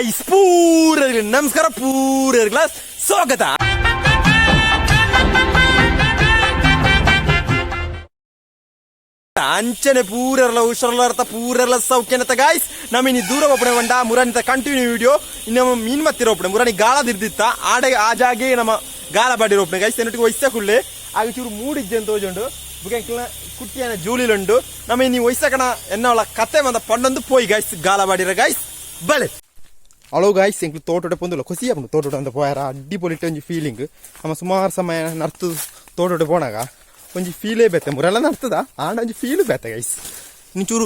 Guys ಪೂರ ನಮಸ್ಕಾರ ಪೂರ ಕ್ಲಾಸ್ ಸ್ವಾಗತ. ಅಂಚನೆ ಪೂರೆಲ್ಲ ಹುಷಾರಲ್ಲ ಪೂರೆಲ್ಲ ಸೌಖ್ಯನತ ಗಾಯ್ಸ್. ನಮ್ಮನಿ ದೂರ ಒಪ್ಪಣೆ ಬಂಡ ಮುರಾನಿತ ಕಂಟಿನ್ಯೂ ವಿಡಿಯೋ ಇನ್ನು ಮೀನ್ ಮತ್ತಿರೋ ಒಪ್ಪಣೆ ಮುರಾನಿ ಗಾಳದಿರ್ದಿತ್ತ ಆಡೆ ಆ ಜಾಗೆ ನಮ್ಮ ಗಾಳ ಬಾಡಿರೋ ಒಪ್ಪಣೆ ಗಾಯ್ಸ್. എന്നൊക്കെ വയസ്സക്കുള്ളേ ആകെ ചൂರು ಮೂಡಿಜ್ಜೆ തോജുണ്ട് ബുക്കെങ്കില കുട്ടിയാന ജൂലിലുണ്ട്. നമ്മ ഇനി വയസ്സക്കണ എന്നുള്ള കത്തെ വന്ന പണ്ടൊന്ന് പോയി ഗൈസ് ಗಾಳ ಬಾಡಿರ ಗೈಸ್ ಬಲೆ. ಹಲೋ ಗಾಯ್ಸ್, ಎಂಕ್ಲು ತೋಟೋಡೆ ಪೊಂದುಲ್ಲ ಖುಷಿ ಆಪುಂಡು ತೋಟೋಡೆ ಅಂತ ಪೋಯಾರ ಅಡ್ಡಿಪೊಲಿಟ್ಟ ಒಂಜಿ ಫೀಲಿಂಗ್. ನಮ್ಮ ಸುಮಾರು ಸಮಯ ನರ್ತು ತೋಟೋಡೆ ಪೋನಾಗ ಒಂಜಿ ಫೀಲೇ ಬೇತೆ ಮುರೆಲ್ಲ ನರ್ತದ ಆಂಡ ಒಂಜಿ ಫೀಲು ಬೇತೆ ಗೈಸ್. ಇಂಚೂರು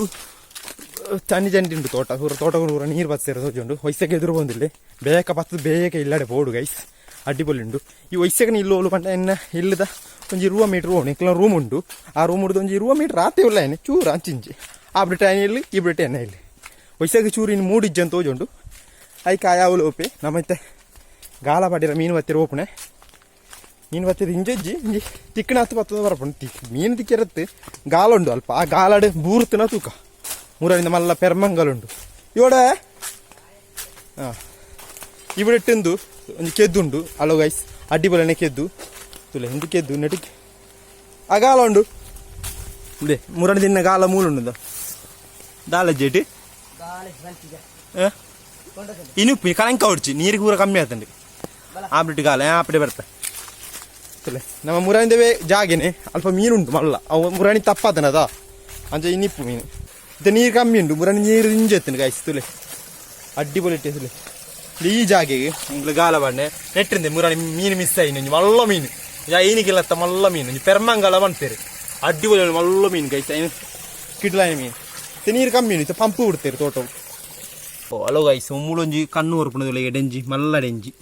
ಚಂಡಿ ಚಂಡಿ ಉಂಟು ತೋಟ ತೋಟ ಊರ ನೀರು ಬಸ್ಸೇರ ತೋಜುಂಡು ವಯಸ್ಸಕ್ಕೆ ಎದುರು ಬಂದಿಲ್ಲ ಬೇಕ ಪತ್ತದು ಬೇಗ ಇಲ್ಲಡೆ ಬೋಡು ಗೈಸ್ ಅಡ್ಡಿಪೊಲಿ ಉಂಡು. ಈ ವಯಸ್ಸಕ್ಕೆ ಇಲ್ಲೋಲು ಪಂಡ ಎನ್ನ ಇಲ್ಲದ ಒಂಜಿ 20 ಮೀಟರ್ ಹೋಗಿ ಇಂಕ್ಲ ರೂಮ್ ಉಂಡು. ಆ ರೂಮ್ ಉಡ್ದು ಒಂಜಿ 20 ಮೀಟರ್ ಆತೆ ಇಲ್ಲ ಏನೆ ಚೂರು ಅಂಚಿಂಚಿ ಆ ಬಿಟ್ಟು ಎಣ್ಣೆ ಇಲ್ಲಿ ಈ ಬಿಟ್ಟು ಎಣ್ಣೆ ಇಲ್ಲಿ ವಯಸ್ಸಾಗ ಚೂರು ಇನ್ನು ಮೂಡಿಜ್ಜೆ ಅಂತ ತೋಜುಂಡು. ಐ ಕಾಯಾವುಲು ಓಪೆ ನಮ್ಮತ್ತೆ ಗಾಳ ಬಾಡಿರ ಮೀನು ಬತ್ತಿರ ಓಪಣೆ ಮೀನು ಬತ್ತಿರ ಇಂಜಜ್ಜಿ ಇಂಜಿ ತಿಕ್ಕಣ ಹತ್ತು ಬತ್ತದ ಬರಪುಂಡು ಮೀನು ತಿಕ್ಕಿರತ್ತೆ ಗಾಳ ಉಂಡು ಅಲ್ಪ ಆ ಗಾಳಡೆ ಬೂರುತ್ತಿನ ತೂಕ ಮೂರರಿಂದ ಮಲ್ಲ ಪೆರ್ಮಂಗಲುಂಡು ಇವಡೆ ಹಾಂ ಇವಿಡೆಟ್ಟಂದು ಒಂದು ಕೆದ್ದುಂಡು. ಅಲೋ ಗೈಸ್ ಅಡ್ಡಿಬೊಲನೆ ಕೆದ್ದು ತುಲೆ ಹಿಂದಿ ಕೆದ್ದು ನೆಟಿಗೆ ಆ ಗಾಳ ಉಂಡು ಇದೇ ಮೂರನೇ ದಿನ ಗಾಳ ಮೂಲುಂಡು ದಾಲಜ್ಜೇಟಿ ಇನ್ನು ಕಳಂಕ ಹೊಡ್ಚಿ ನೀರಿಗೆ ಪೂರ ಕಮ್ಮಿ ಆತಂಡಿ ಆಬಿಟ್ಟು ಗಾಲ ಆಪಡೆ ಬರ್ತಾ ತುಲೆ ನಮ್ಮ ಮುರಾಣಿದೇವೆ ಜಾಗೆನೆ ಅಲ್ಪ ಮೀನುಂಟು ಮಲ್ಲ ಅವು ಮುರಾಣಿ ತಪ್ಪಾತನದ ಅಂಚೆ ಇನ್ನಿಪ್ಪು ಮೀನು ಇದು ನೀರು ಕಮ್ಮಿ ಉಂಟು ಮುರಾಣಿ ನೀರು ಇಂಜೆತ್ತನು ಗಾಯ್ಸ್ ತುಲೆ ಅಡ್ಡಿಪೊಲಿಟ್ಟೆ ತುಲೆ ಈ ಜಾಗೆಗೆ ಇಂಗ್ಲು ಗಾಲ ಬಾಂಡೆ ನೆಟ್ಟಿಂದೆ ಮುರಾಣಿ ಮೀನು ಮಿಸ್ ಆಯ್ತು ಮಲ್ಲ ಮೀನು ಏನಿಗೆಲ್ಲತ್ತ ಮಲ್ಲ ಮೀನು ಪೆರ್ಮಂಗಲ ಬಂತೇರಿ ಅಡ್ಡಿಪೊಲಿ ಮಲ್ಲ ಮೀನು ಗೈಸ್ ಏನು ಕಿಡ್ಲಾಯ ಮೀನು ನೀರು ಕಮ್ಮಿ ಉಂಟು ಪಂಪು ಬಿಡ್ತೇರಿ ತೋಟವು. ಹಲೋ ಗೈಸ್ ಮುಳೊಂಜಿ ಕಣ್ಣು ಹೊರಪುಣದೊಳಗೆ ಡೆಂಜಿ ಮಲ್ಲ ಡೆಂಜಿ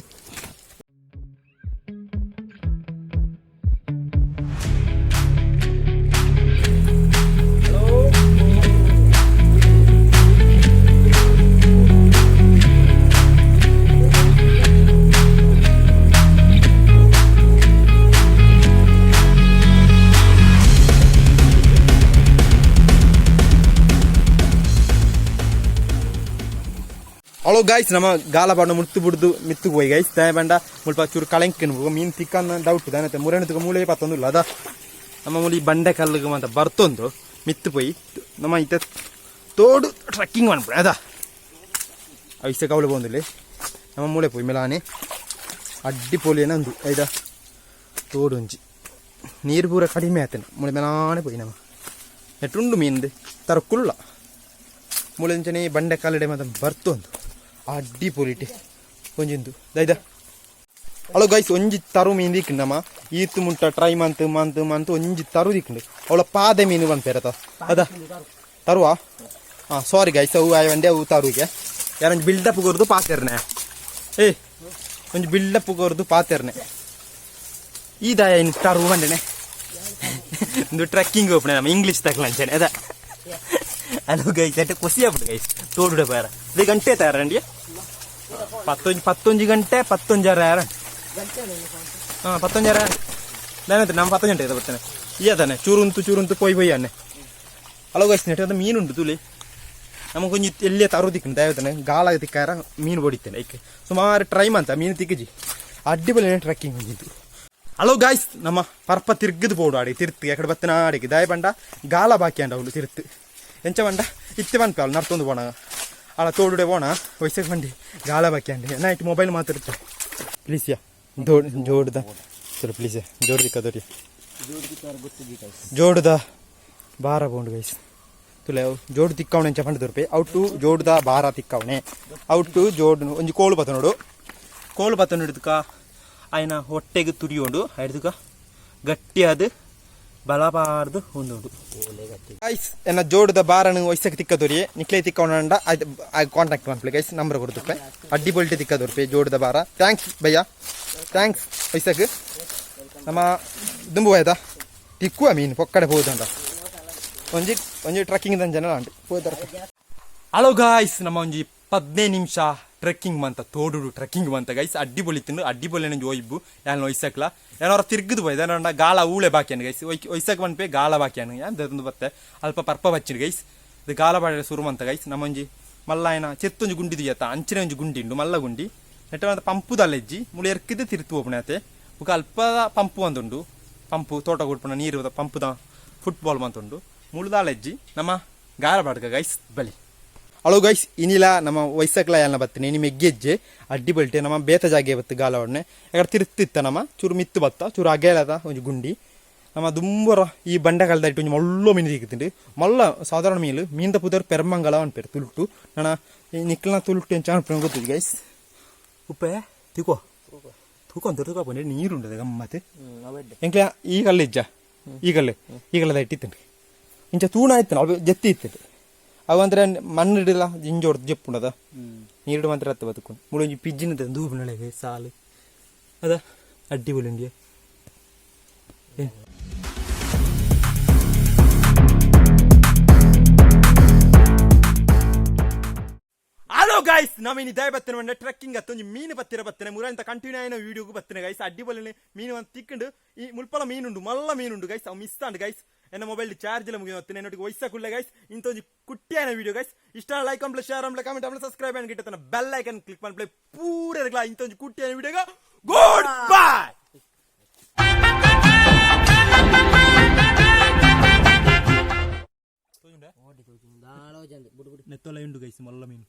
ಹಲೋ ಗಾಯ್ಸ್ ನಮ್ಮ ಗಾಲ ಬಾಡ ಮುತ್ತು ಬಿಡ್ದು ಮಿತ್ತು ಹೋಯ್ ಗೈಸ್ ದಯ ಬಂಡ ಮುಲ್ಪ ಚೂರು ಕಳೆಂಕನು ಮೀನು ತಿಕ್ಕನ್ನ ಡೌಟ್ ದಾನತ್ತೆ ಮುರೇಣಕ್ಕೆ ಮೂಳೆ ಪತ್ತೊಂದಿಲ್ಲ ಅದ ನಮ್ಮ ಮೂಲಿ ಬಂಡೆ ಕಲ್ಲಿಗೆ ಅಂತ ಬರ್ತೊಂದು ಮಿತ್ತು ಪೋಯಿ ನಮ್ಮ ಇತ್ತ ತೋಡು ಟ್ರಕ್ಕಿಂಗ್ ಮಾಡ್ಬಿಡ ಅದ ಐಸೆ ಕವಲು ಬಂದಿಲ್ಲ ನಮ್ಮ ಮೂಳೆ ಪೋಯಿ ಮೇಲಾನೆ ಅಡ್ಡಿಪೋಲಿಯನ ಒಂದು ಐದ ತೋಡು ಒಂಜಿ ನೀರು ಪೂರ ಕಡಿಮೆ ಆತೇನೆ ಮೂಳೆ ಮೇಲಾನೆ ಪೋಯಿ ನಮ್ಮ ಎಟ್ಟುಂಡು ಮೀನು ತರಕ್ಕುಲ್ಲ ಮೂಳೆ ಅಂಚನೆ ಬಂಡೆ ಕಲ್ಲಡೆ ಮತ್ತೆ ಬರ್ತೊಂದು ಅಡ್ಡಿಪೊಲಿಟೆ ಒಂಜಿಂದು ದೈದ. ಹಲೋ ಗೈಸ್ ಒಂಜಿ ತರು ಮೀನು ದಿಕ್ಕು ನಮ್ಮ ಈತು ಮುಂಟ ಟ್ರೈ ಮಂತ್ ಮಂತ್ ಮಂತ್ ಒಂಜಿ ತರು ದಿಕ್ಕು ಅವಳ ಪಾದೆ ಮೀನು ಬಂತೇರತ ಅದ ತರುವ ಹಾಂ ಸಾರಿ ಗೈಸ್ ಅವು ಆಯವಂಡೆ ಅವು ತರುಗೆ ಯಾರೊಂದು ಬಿಲ್ಡಪ್ ಕೊರ್ದು ಪಾತೇರ್ನೆ ಒಂಜಿ ಬಿಲ್ಡಪ್ ಕೊರ್ದು ಪಾತೇರ್ನೆ ಈ ದಯ ಇನ್ನು ತರು ಬಂಡೆನೆ ಒಂದು ಟ್ರೆಕ್ಕಿಂಗ್ ಹೋಗ್ಬಿಡೆ ನಮ್ಮ ಇಂಗ್ಲೀಷ್ ತಗೊಳ್ಳಂಚೇನೆ ಅದ. ಹಲೋ ಗೈಸ್ అంటే ಖುಷಿ ಆಗ್ಬಿಡು ಗೈಸ್ ತೋಡುಡೆ ಬೇರೆ ಇದು ಗಂಟೆ ತಯಾರಂಡಿ 11 ಗಂಟೆ 11 ಹಾಂ 11 ನಾನಂತ ನಮ್ಮ 10 ಗಂಟೆ ಬರ್ತೇನೆ ಈ ಅದಾನೆ ಚೂರುಂತು ಪೊಯ್ ಅನ್ನೆ. ಹಲೋ ಗೈಸ್ ನೆಟ್ ಅದು ಮೀನುಂಟು ತುಳಿ ನಮಗೊಂದು ಎಲ್ಲೇ ತರೋದಿಕ್ಕ ದಯತಾನೆ ಗಾಳ ತಿಕ್ಕಾರ ಮೀನು ಹೊಡಿತೇನೆ ಐಕೆ ಸುಮಾರು ಟ್ರೈ ಅಂತ ಮೀನು ತಿಕ್ಕಜಿ ಅಡ್ಡಿಬಲಿ ಟ್ರೆಕ್ಕಿಂಗ್ ಹೊಂದಿದ್ದು. ಹಲೋ ಗಾಯ್ಸ್ ನಮ್ಮ ಪರ್ಪ ತಿರ್ಗದು ಬೋಡು ಆಡಿ ತಿರ್ತಿ ಎಕಡೆ ಬತ್ತನ ಆಡಿಗೆ ದಾಯ ಬಂಡ ಗಾಳ ಬಾಕಿ ಅಂಡ ಅವಳು ತಿರ್ತು ಎಂಚ ಬಂಡ ಇತ್ತೆ ಬಂತ ಅವಳು ನರ್ತೊಂದು ಬೋಣ ಅಲ್ಲ ತೋಡುಡೆ ಬೋಣ ವಯಸ್ಸಿಗೆ ಬಂದು ಗಾಳ ಬಾಕಿ ಅಂಡಿ ನೈಟ್ ಮೊಬೈಲ್ ಮಾತಾಡ್ತು ಪ್ಲೀಸ್ ಯಾ ಜೋಡ್ದ ಚಲೋ ಪ್ಲೀಸ್ ಜೋಡ್ ದಿಕ್ಕದೋರಿ ಜೋಡ್ದ ಬಾರ ಬೋಂಡು ಗೈಸ್ ತುಲೆ ಜೋಡು ತಿಕ್ಕವಣೆ ಎಂಚ ಬಂಡು ರೂಪಾಯಿ ಔಟು ಜೋಡ್ದ ಬಾರ ತಿಕ್ಕವಣೆ ಔಟು ಜೋಡು ಒಂಜಿ ಕೋಳು ಬತ್ತ ನೋಡು ಕೋಳು ಬತ್ತ ನೋಡಿದ್ಕ ಆಯ್ನ ಹೊಟ್ಟೆಗೆ ತುರಿಯೋಂಡು ಹಿಡ್ದುಕ ಗಟ್ಟಿಯಾದ ಬಲಬಾರ್ದು ಹೊಂದೋಡು ಗೈಸ್ ಎನ್ನ ಜೋಡದ ಬಾರನು ವಯಸ್ಸಕ್ಕೆ ತಿಕ್ಕದೋರಿ ನಿಕ್ಲೆ ತಿಕ್ಕವಣ್ಣ ಕಾಂಟ್ಯಾಕ್ಟ್ ಮಾಡ್ಲಿ ಗೈಸ್ ನಂಬರ್ ಕೊಡ್ತುಪ್ಪೆ ಅಡ್ಡಿಪೊಲ್ಟೆ ತಿಕ್ಕದೋರ್ಪೆ ಜೋಡದ ಬಾರ ಥ್ಯಾಂಕ್ಸ್ ಭಯ್ಯ ಥ್ಯಾಂಕ್ಸ್ ವಯಸ್ಸಕ್ಕೆ ನಮ್ಮ ದುಂಬು ಹೋಯ್ತಾ ತಿಕ್ಕುವ ಮೀನು ಪೊಕ್ಕಡೆ ಹೋದಂಡ ಒಂಜಿ ಟ್ರೆಕ್ಕಿಂಗ್ ಜನ ಅಂಟು ಹೋದಾರ. ಹಲೋ ಗಾಯ್ಸ್ ನಮ್ಮ ಒಂಜಿ 15 ನಿಮಿಷ ಟ್ರೆಕ್ಕಿಂಗ್ ಮಂತ ತೋಡು ಟ್ರೆಕ್ಕಿಂಗ್ ಮಂತ ಗೈಸ್ ಅಡ್ಡಿಪೊಲಿ ತಿಂದು ಅಡ್ಡಿಪೊಲಿ ನಂಜಿ ಒಯ್ಬು ಯಾನು ವಯಸ್ಸಕ್ಲ ಏನಾರ ತಿರ್ಗದು ಹೋಯ್ದು ಏನಂಡ ಗಾಳ ಊಳೆ ಬಾಕಿಯನ್ನು ಗೈಸ್ ವಯಸ್ಸಕ್ಕೆ ಬಂದ್ಪೆ ಗಾಳ ಬಾಕಿಯನ್ನು ಯಾಂದು ಬತ್ತೆ ಅಲ್ಪ ಪರ್ಪ ಬಚ್ಚಿನ ಗೈಸ್ ಇದು ಗಾಳ ಬಾಡ ಸುರು ಮಂತ ಗೈಸ್ ನಮ್ಮೊಂಜಿ ಮಲ್ಲ ಆಯ್ನ ಚೆತ್ತೊಂಜಿ ಗುಂಡಿ ದಿಯತ್ತ ಅಂಚಿನ ಒಂಜಿ ಗುಂಡಿ ಉಂಡು ಮಲ್ಲ ಗುಂಡಿ ನೆಟ್ಟ ಪಂಪು ದಲ್ಲೆಜ್ಜಿ ಮುಳಿ ಎರ್ಕಿದ್ದೆ ತಿರುತು ಒಪ್ಪಣೆ ಆತೆ ಬುಕ ಅಲ್ಪದ ಪಂಪು ಒಂದುಂಡು ಪಂಪು ತೋಟ ಕೊಡ್ಪಣ ನೀರು ಪಂಪುದ ಫುಟ್ಬಾಲ್ ಮಂತುಂಡು ಮುಳುದಾಲೆಜ್ಜಿ ನಮ್ಮ ಗಾರ ಬಾಡ್ಗ ಗೈಸ್ ಬಲಿ ಅಳು ಗೈಸ್ ಇನ್ನಿಲ್ಲ ನಮ್ಮ ವಯಸ್ಸಕ್ಲ ಎಲ್ಲ ಬತ್ತನೆ ನಿಮ್ಮ ಎಗ್ಗೆಜ್ಜೆ ಅಡ್ಡಿ ಬಲ್ಟೆ ನಮ್ಮ ಬೇತ ಜಾಗೆ ಬತ್ತು ಗಾಲ ಒಡನೆ ಯಾಕಡೆ ತಿರುತ್ತಿತ್ತ ನಮ್ಮ ಚೂರು ಮಿತ್ತು ಬತ್ತ ಚೂರು ಅಗೇಲದ ಒಂಜಿ ಗುಂಡಿ ನಮ್ಮ ದುಂಬರ ಈ ಬಂಡೆಗಾಲದ ಇಟ್ಟು ಒಂಜಿ ಮಲ್ಲೋ ಮೀನು ದಿಕ್ಕುತ್ತುಂಡು ಮಲ್ಲ ಸಾಧಾರಣ ಮೀನ್ದ ಪುದರ್ ಪೆರ್ಮಂಗಲ ಅನ್ಪೇರು ತುಳುಟು ನನ್ನ ನಿಕ್ಕಲ್ನ ತುಳುಟು ಎಂಚ ಅನ್ಪೇರು ಗೊತ್ತಿದ್ದು ಗೈಸ್ ಉಪ್ಪೆ ತಿಕೋ ತೂಕ ಅಂತ ತೂಕ ನೀರುಂಟದ ಗಮ್ಮತ್ತೆ ಎಂಕ್ಲ ಈಗಲ್ಲ ಇಜ್ಜ ಈಗಲ್ಲದ ಇಟ್ಟಿತ್ತು ಇಂಚ ತೂಣ ಆಯ್ತು ಅವು ಜತ್ತಿ ಇತ್ತು ಅವು ಅಂದ್ರೆ ಮಣ್ಣು ಇಡಿಲ್ಲ ಜಿಂಜೋಡ್ದು ಜಪ್ಪುಂಡದ ನೀರು ಮಾತ್ರ ಹತ್ತು ಬದುಕೊಂಡು ಮುಳೊಂಜಿ ಪಿಜ್ಜಿನದ ದೂಬು ನಳೆಗೆ ಸಾಲು ಅದ ಅಡ್ಡಿ ಬುಲಿಂಡಿಯ ಹಲೋ ಗೈಸ್ ನಾವಿನಿ ದಯ ಬತ್ತನೆ ಮಂಡ ಟ್ರೆಕ್ಕಿಂಗ್ ಅತ್ತೊಂಜಿ ಮೀನು ಬತ್ತಿರ ಬತ್ತನೆ ಮುರಂತ ಕಂಟಿನ್ಯೂ ಆಯ್ನ ವಿಡಿಯೋಗೂ ಬತ್ತನೆ ಗೈಸ್ ಅಡ್ಡಿ ಬಲ್ಲಿ ಮೀನು ಒಂದು ತಿಕ್ಕಂಡು ಈ ಮುಲ್ಪಲ ಮೀನುಂಡು ಮಲ್ಲ ಮೀನುಂಡು ಗೈಸ್ ಅವು ಮಿಸ್ ಆಂಡ್ ಗೈಸ್ ಎನ್ನ ಮೊಬೈಲ್ ಚಾರ್ಜ್ ಎಲ್ಲ ಮುಗಿ ಬತ್ತನೆ എന്നൊക്കെ ವಯಸ್ಸಾಕುಳ್ಳೆ ಗೈಸ್ ಇಂತೊಂಜಿ ಕುಟ್ಟಿಯಾನ ವಿಡಿಯೋ ಗೈಸ್ ಇಷ್ಟ ಲೈಕ್ ಅಂಪ್ಲೆ ಶೇರ್ ಅಂಪ್ಲೆ ಕಮೆಂಟ್ ಅಂಪ್ಲೆ ಸಬ್ಸ್ಕ್ರೈಬ್ ಅಂಡ್ ಗಿಟ್ಟತನ ಬೆಲ್ ಐಕನ್ ಕ್ಲಿಕ್ ಮಾಡ್ಪ್ಲೆ ಪೂರ ಇರಲ್ಲ ಇಂತೊಂಜಿ ಕುಟ್ಟಿಯಾನ ವಿಡಿಯೋಗ ಗುಡ್ ಬೈ ನೆತ್ತೊಲ್ಲ ಉಂಡು ಗೈಸ್ ಮಲ್ಲ ಮೀನು